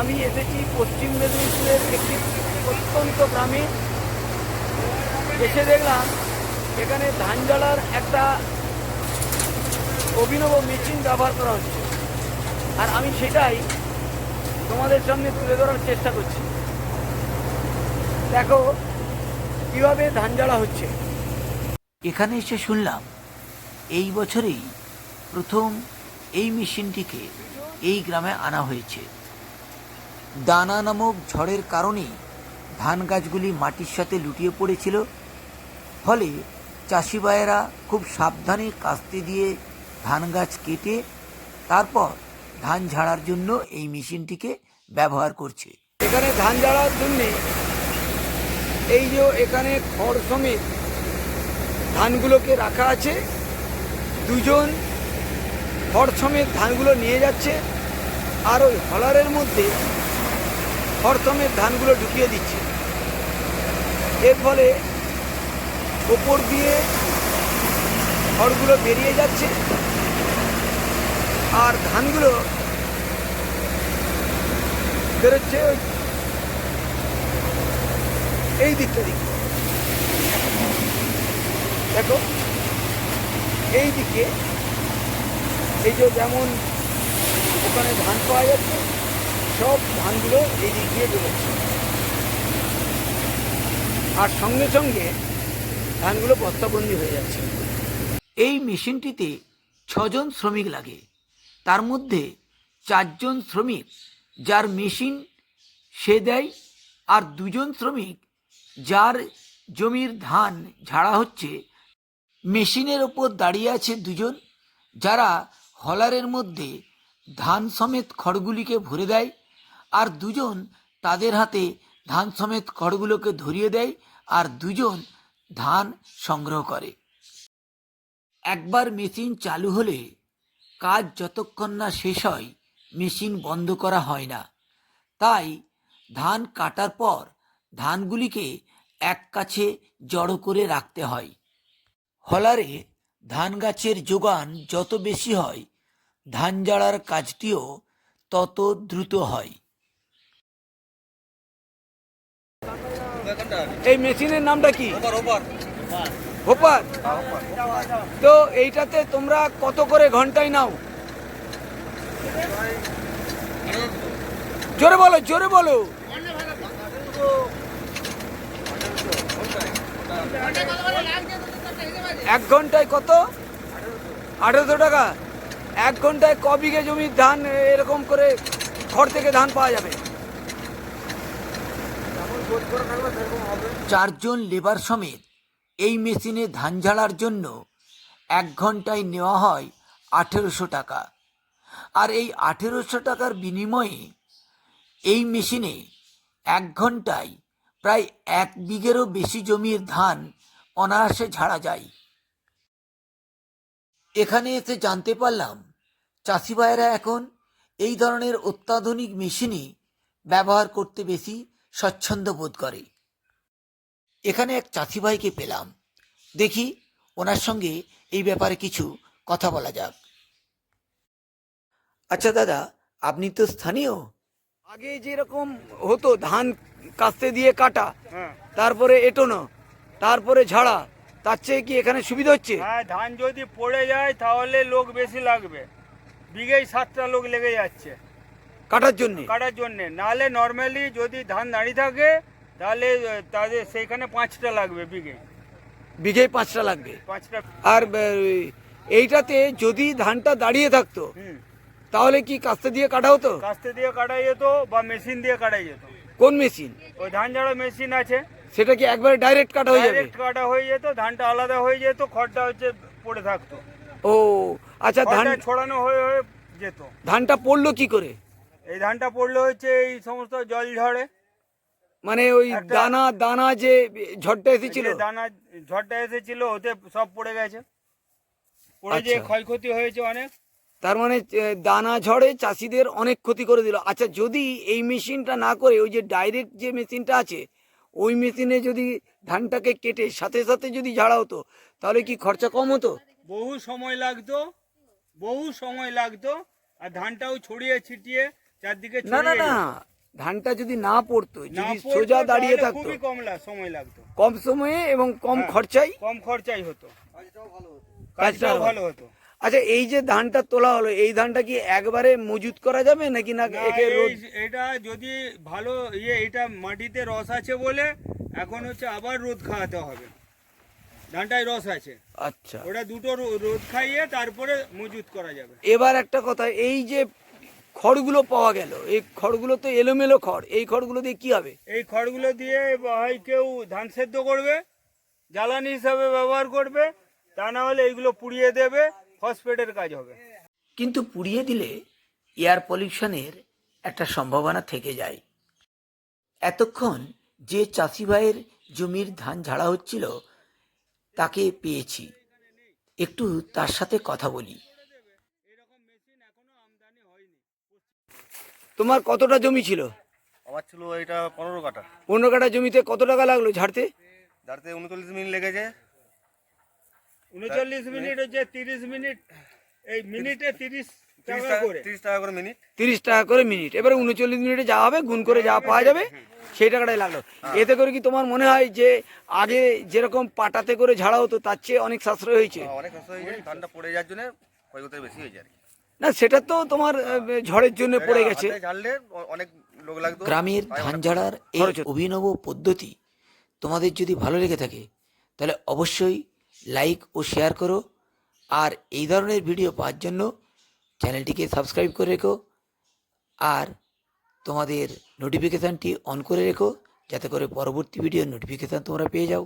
আমি এসেছি পশ্চিম মেদিনীপুরের একটি প্রত্যন্ত গ্রামে। এসে দেখলাম এখানে ধান জ্বালার একটা অভিনব মেশিন ব্যবহার করা হচ্ছে, আর আমি সেটাই তোমাদের সামনে তুলে ধরার চেষ্টা করছি। দেখো কিভাবে ধান জ্বালা হচ্ছে। এখানে এসে শুনলাম এই বছরেই প্রথম এই মেশিনটিকে এই গ্রামে আনা হয়েছে। দানা নামক ঝড়ের কারণেই ধান গাছগুলি মাটির সাথে লুটিয়ে পড়েছিল, ফলে চাষি ভাইয়েরা খুব সাবধানে কাস্তে দিয়ে ধান গাছ কেটে তারপর ধান ঝাড়ার জন্য এই মেশিনটিকে ব্যবহার করছে। এখানে ধান ঝাড়ার জন্যে এই যে এখানে খড় সমেত ধানগুলোকে রাখা আছে, দুজন খড় সমেত ধানগুলো নিয়ে যাচ্ছে, আর ওই হলারের মধ্যে খড় সমেত ধানগুলো ঢুকিয়ে দিচ্ছে। এর ফলে ওপর দিয়ে খড়গুলো বেরিয়ে যাচ্ছে, আর ধানগুলো বেরোচ্ছে এই দিকটা দিকে। দেখো এই দিকে, এই যে যেমন ওখানে ধান পাওয়া যাচ্ছে, সব ধানগুলো এই দিক দিয়ে বেরোচ্ছে, আর সঙ্গে সঙ্গে ধানগুলো বস্তাবন্দি হয়ে যাচ্ছে। এই মেশিনটিতে 6 জন শ্রমিক লাগে, তার মধ্যে 4 জন শ্রমিক যার মেশিন সে দেয়, আর 2 জন শ্রমিক যার জমির ধান ঝাড়া হচ্ছে মেশিনের ওপর দাঁড়িয়ে আছে 2 জন, যারা হলারের মধ্যে ধান সমেত খড়গুলিকে ভরে দেয়, আর 2 জন তাদের হাতে ধান সমেত খড়গুলোকে ধরিয়ে দেয়, আর 2 জন ধান সংগ্রহ করে। একবার মেশিন চালু হলে কাজ যতক্ষণ না শেষ হয় মেশিন বন্ধ করা হয় না। তাই ধান কাটার পর ধানগুলিকে এক কাছে জড়ো করে রাখতে হয়। হলারে ধান গাছের যোগান যত বেশি হয়, ধান ঝাড়ার কাজটিও তত দ্রুত হয়। এই মেশিনের নামটা কি? হোপার। তো এইটাতে তোমরা কত করে ঘন্টায় নাও? জোরে বলো, জোরে বলো। এক ঘন্টায় কত? 1800 টাকা। 1 ঘন্টায় ক বিঘে জমির ধান এরকম করে খড় থেকে ধান পাওয়া যাবে? 4 জন লেবার সমেত এই মেশিনে ধান ঝাড়ার জন্য 1 ঘন্টায় নেওয়া হয় 1800 টাকা। আর এই 1800 টাকার বিনিময়ে এই মেশিনে 1 ঘন্টায় প্রায় 1 বিঘেরও বেশি জমির ধান অনায়াসে ঝাড়া যায়। এখানে এসে জানতে পারলাম চাষি ভাইয়েরা এখন এই ধরনের অত্যাধুনিক মেশিনই ব্যবহার করতে বেশি স্বচ্ছন্দ বোধ করে। এখানে এক চাষি ভাইকে পেলাম, দেখি ওনার সঙ্গে এই ব্যাপারে কিছু কথা বলা যাক। আচ্ছা দাদা, আপনি তো স্থানীয়। আগে যেরকম হতো ধান কাস্তে দিয়ে কাটা, তারপরে এটোনো, তারপরে ঝাড়া, তার চেয়ে কি এখানে সুবিধা হচ্ছে? হ্যাঁ, ধান যদি পড়ে যায় তাহলে লোক বেশি লাগবে, বিঘেই 7টা লোক লেগে যাচ্ছে কাটার জন্য। কাটার জন্য। নাহলে নর্মালি যদি ধান দাঁড়িয়ে থাকে তাহলে তাদের সেইখানে 5টা লাগবে, বিঘেই 5টা লাগবে। 5টা। আর এইটাতে যদি ধানটা দাঁড়িয়ে থাকতো তাহলে কি কাস্তে দিয়ে কাটা হতো? কাস্তে দিয়ে কাটা যেত বা মেশিন দিয়ে কাটা যেত। কোন মেশিন? ওই ধান ঝাড়া মেশিন আছে, সেটা কি একবারে ডাইরেক্ট কাটা হয়ে যাবে? ডাইরেক্ট কাটা হয়ে যেত, ধানটা আলাদা হয়ে যেত, খড়টা হচ্ছে পড়ে থাকতো। ও আচ্ছা, ধান খড়টা ছড়ানো হয়ে হয়ে যেত। ধানটা পড়লো কি করে? এই ধানটা পড়লে হচ্ছে এই সমস্ত জল ঝড়ে, মানে ওই দানা দানা যে ঝড়টা এসেছিল, দানা ঝড়টা এসেছিল ওতে সব পড়ে গেছে, পড়ে যে ক্ষয়ক্ষতি হয়েছে অনেক। তার মানে দানা ঝড়ে চাষিদের অনেক ক্ষতি করে দিল। আচ্ছা, যদি এই মেশিনটা না করে ওই যে ডাইরেক্ট যে মেশিনটা আছে ওই মেশিনে যদি ধানটাকে কেটে সাথে সাথে যদি ঝাড়া হতো তাহলে কি খরচা কম হতো? বহু সময় লাগতো, আর ধানটাও ছড়িয়ে ছিটিয়ে চারদিকে না না ছড়িয়ে না, যেত। ধানটা যদি না পড়তো, না যদি পড়তো সোজা দাঁড়িয়ে তাহলে থাকতো, খুবই সময় লাগতো, কম সময়ে এবং কম হ্যাঁ। খরচায় কম খরচাই হতো, কাজটা কাজটাও ভালো ভালো হতো। আচ্ছা, এই যে ধানটা তোলা হলো, এই ধানটা কি একবারে মজুত করা যাবে নাকি না না, একে রোদ? এটা যদি ভালো এটা মাটিতে রস আছে বলে এখন হচ্ছে আবার রোদ খাওয়াতে হবে। ধানটায় রস আছে, আচ্ছা, ওটা দুটো রোদ খাইয়ে তারপরে মজুত করা যাবে। এবার একটা কথা, এই যে খড়গুলো পাওয়া গেল, এই খড়গুলো তো এলোমেলো খড়, এই খড়গুলো দিয়ে কি হবে? এই খড়গুলো দিয়ে হয় কেউ ধান সেদ্ধ করবে, জ্বালানি হিসাবে ব্যবহার করবে, তা না হলে এইগুলো পুড়িয়ে দেবে, ফসফেটের কাজ হবে। কিন্তু পুড়িয়ে দিলে এয়ার পলিউশনের একটা সম্ভাবনা থেকে যায়। এতক্ষণ যে চাষি ভাইয়ের জমির ধান ঝাড়া হচ্ছিল তাকে পেয়েছি, একটু তার সাথে কথা বলি। তোমার কতটা জমি ছিল? আমার ছিল এটা 15 কাঠা। 15 কাঠা জমিতে কত টাকা লাগলো ঝাড়তে? যাতে 39 মিনিট লেগেছে। 39 মিনিট হচ্ছে 30 মিনিট, এই মিনিটে 30 টাকা করে। 30 টাকা করে মিনিট। 30 টাকা করে মিনিট। এবারে 39 মিনিটে যা হবে গুণ করে যা পাওয়া যাবে সেই টাকাটাই লাগলো। এতে করে কি তোমার মনে হয় যে আগে যেরকম পাটাতে করে ঝাড়া হতো তার চেয়ে অনেক সাশ্রয় হয়েছে? অনেক কষ্ট হয়ে যায়, ধানটা পড়ে যাওয়ার জন্য ক্ষয়ক্ষতি বেশি হয়ে যায় আর কি। না, সেটা তো তোমার ঝড়ের জন্য পড়ে গেছে। হাতে ঝাড়লে অনেক লোক লাগতো। গ্রামের তাই ধান অনেক ঝাড়ার এই খরচ হতো। অভিনব পদ্ধতি তোমাদের যদি ভালো লেগে থাকে তাহলে অবশ্যই লাইক ও শেয়ার করো, আর এই ধরনের ভিডিও পাওয়ার জন্য চ্যানেলটিকে সাবস্ক্রাইব করে রেখো, আর তোমাদের নোটিফিকেশানটি অন করে রেখো যাতে করে পরবর্তী ভিডিওর নোটিফিকেশান তোমরা পেয়ে যাও।